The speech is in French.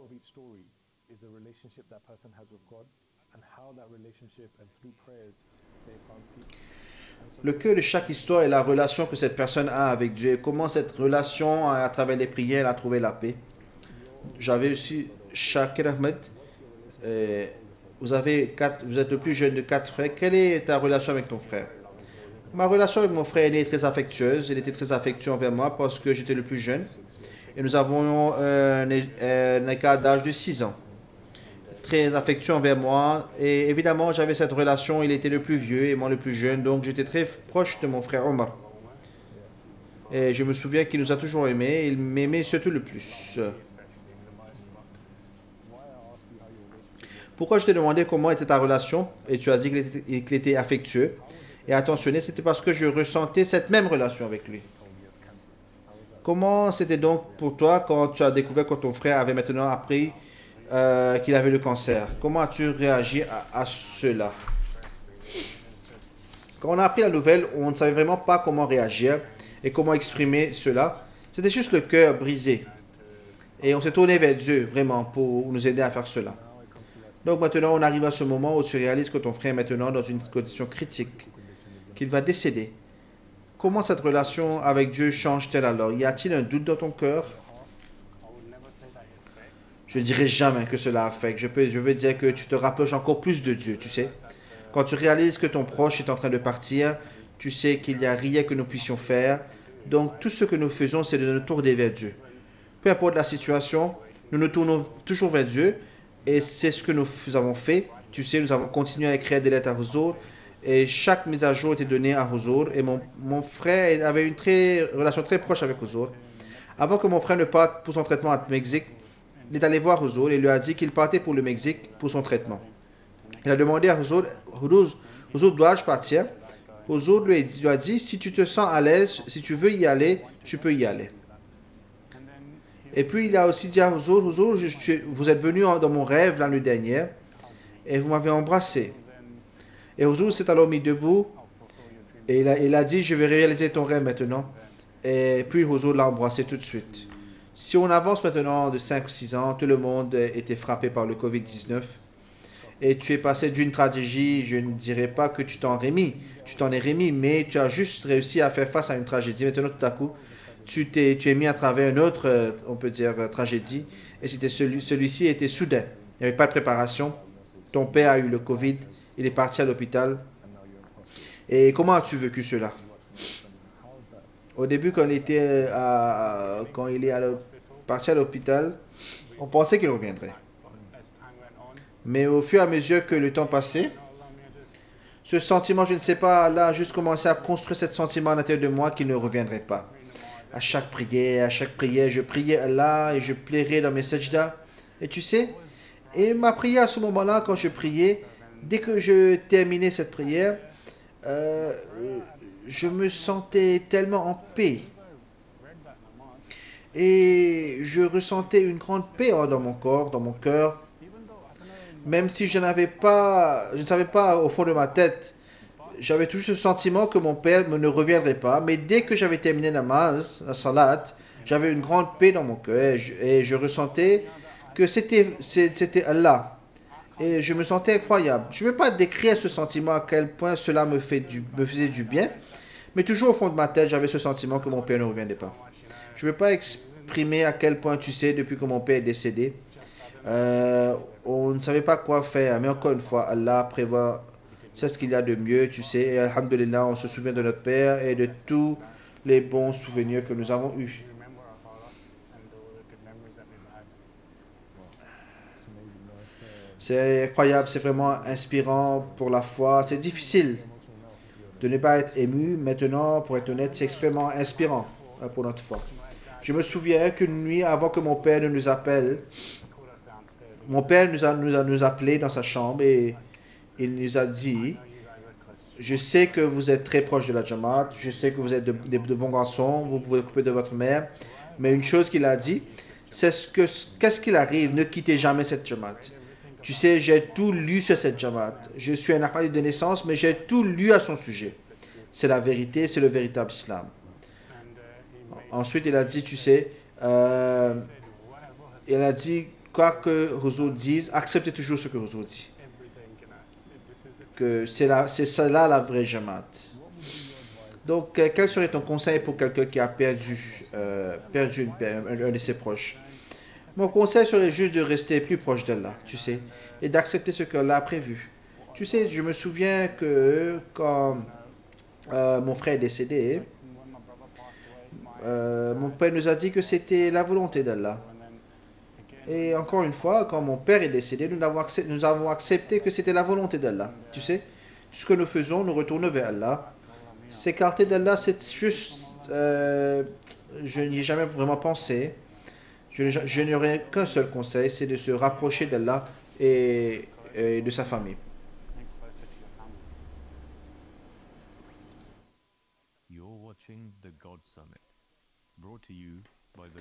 of each story is the relationship that person has with God and how that relationship and through prayers they found peace. And so Le cœur de chaque histoire est la relation que cette personne a avec Dieu. Et comment cette relation, à travers les prières, a trouvé la paix. J'avais aussi Shakir Ahmed. what's your relationship euh, with your friend? vous êtes le plus jeune de 4 frères. Quelle est ta relation avec ton frère? Ma relation avec mon frère aîné est très affectueuse. Il était très affectueux envers moi parce que j'étais le plus jeune. Et nous avons un écart d'âge de 6 ans. Très affectueux envers moi. Et évidemment, j'avais cette relation. Il était le plus vieux et moi le plus jeune. Donc j'étais très proche de mon frère Omar. Et je me souviens qu'il nous a toujours aimés. Il m'aimait surtout le plus. Why I ask you how your relationship was, Pourquoi je t'ai demandé comment était ta relation et tu as dit qu'il était affectueux et attentionné, c'était parce que je ressentais cette même relation avec lui. told me he has cancer. How was that? Comment c'était donc pour toi quand tu as découvert que ton frère avait maintenant appris qu'il avait le cancer? Comment as-tu réagi à cela? Quand on a appris la nouvelle, on ne savait vraiment pas comment réagir et comment exprimer cela. C'était juste le cœur brisé. Et on s'est tourné vers Dieu vraiment pour nous aider à faire cela. Now I come to that Donc maintenant, on arrive à ce moment où tu réalises que ton frère est maintenant dans une condition critique, condition qu'il va décéder. Comment cette relation avec Dieu change-t-elle alors? Y a-t-il un doute dans ton cœur? Je ne dirais jamais que cela affecte. Je veux dire que tu te rapproches encore plus de Dieu, tu sais. Quand tu réalises que ton proche est en train de partir, tu sais qu'il n'y a rien que nous puissions faire. Donc tout ce que nous faisons, c'est de nous tourner vers Dieu. Peu importe la situation, nous nous tournons toujours vers Dieu. Et c'est ce que nous avons fait. Tu sais, nous avons continué à écrire des lettres à Huzur. Et chaque mise à jour était donnée à Huzur. Et mon frère avait une relation très proche avec Huzur. Avant que mon frère ne parte pour son traitement au Mexique, il est allé voir Huzur et lui a dit qu'il partait pour le Mexique pour son traitement. Il a demandé à Huzur, Huzur, dois-je partir? Huzur lui a dit, si tu te sens à l'aise, si tu veux y aller, tu peux y aller. Et puis il a aussi dit à Huzur, Huzur, vous êtes venu dans mon rêve la nuit dernière et vous m'avez embrassé. Et Huzur s'est alors mis debout et il a dit, je vais réaliser ton rêve maintenant. Et puis Huzur l'a embrassé tout de suite. Si on avance maintenant de 5 ou 6 ans, tout le monde était frappé par le Covid-19. Et tu es passé d'une tragédie, je ne dirais pas que tu t'en es remis, mais tu as juste réussi à faire face à une tragédie. Maintenant, tout à coup, tu es mis à travers une autre, on peut dire, tragédie. Et celui-ci était soudain. Il n'y avait pas de préparation. Ton père a eu le Covid, il est parti à l'hôpital. and now you're in hospital. Et comment as-tu vécu cela? What's happening? How's that? Au début, quand il est parti à l'hôpital, on pensait qu'il reviendrait. Mais au fur et à mesure que le temps passait, ce sentiment, je ne sais pas, Allah a juste commencé à construire ce sentiment à l'intérieur de moi qu'il ne reviendrait pas. À chaque prière, je priais Allah et je plairais dans mes sajdas. Et tu sais, et ma prière à ce moment-là, quand je priais, dès que je terminais cette prière, euh, je me sentais tellement en paix. Et je ressentais une grande paix dans mon corps, dans mon cœur. Même si je ne savais pas au fond de ma tête, j'avais toujours ce sentiment que mon père ne reviendrait pas. Mais dès que j'avais terminé namaz, la salat, j'avais une grande paix dans mon cœur et je ressentais que c'était Allah. Et je me sentais incroyable. Je ne veux pas décrire ce sentiment à quel point cela me faisait du bien, mais toujours au fond de ma tête, j'avais ce sentiment que mon père ne reviendrait pas. Je ne veux pas exprimer à quel point, tu sais, depuis que mon père est décédé, on ne savait pas quoi faire. Mais encore une fois, Allah prévoit, c'est ce qu'il y a de mieux, tu sais. Et alhamdulillah, on se souvient de notre père et de tous les bons souvenirs que nous avons eus. Remember our father and the good memories that we've had. It's amazing. No, C'est incroyable, c'est vraiment inspirant pour la foi. C'est difficile de ne pas être ému. Maintenant, pour être honnête, c'est extrêmement inspirant pour notre foi. Je me souviens qu'une nuit, avant que mon père ne nous appelle, Called us downstairs. mon père nous a appelés dans sa chambre et il nous a dit, You guys are close. je sais que vous êtes très proche de la Jamaat, je sais que vous êtes de bons garçons, vous pouvez occuper de votre mère, mais une chose qu'il a dit, c'est qu'est-ce qu'il arrive, ne quittez jamais cette Jamaat. Tu sais, j'ai tout lu sur cette Jamaat. Je suis un Ahmadi de naissance, mais j'ai tout lu à son sujet. C'est la vérité, c'est le véritable islam. And he made Ensuite, il a dit, tu sais, il a dit quoi que Rousseau dise, acceptez toujours ce que Rousseau dit. everything, this is the Que c'est cela la vraie Jamaat. Donc, quel serait ton conseil pour quelqu'un qui a perdu un de ses proches? Mon conseil serait juste de rester plus proche d'Allah, tu sais, et d'accepter ce qu'Allah a prévu. Tu sais, je me souviens que quand mon frère est décédé, when my brother passed away, mon père nous a dit que c'était la volonté d'Allah. and then again, Et encore une fois, quand mon père est décédé, nous avons accepté que c'était la volonté d'Allah. Tu sais, tout ce que nous faisons, nous retournons vers Allah. S'écarter d'Allah, c'est juste... je n'y ai jamais vraiment pensé. Je n'aurais qu'un seul conseil, c'est de se rapprocher d'Allah et de sa famille. think closer to your family. You're watching the God Summit, brought to you by the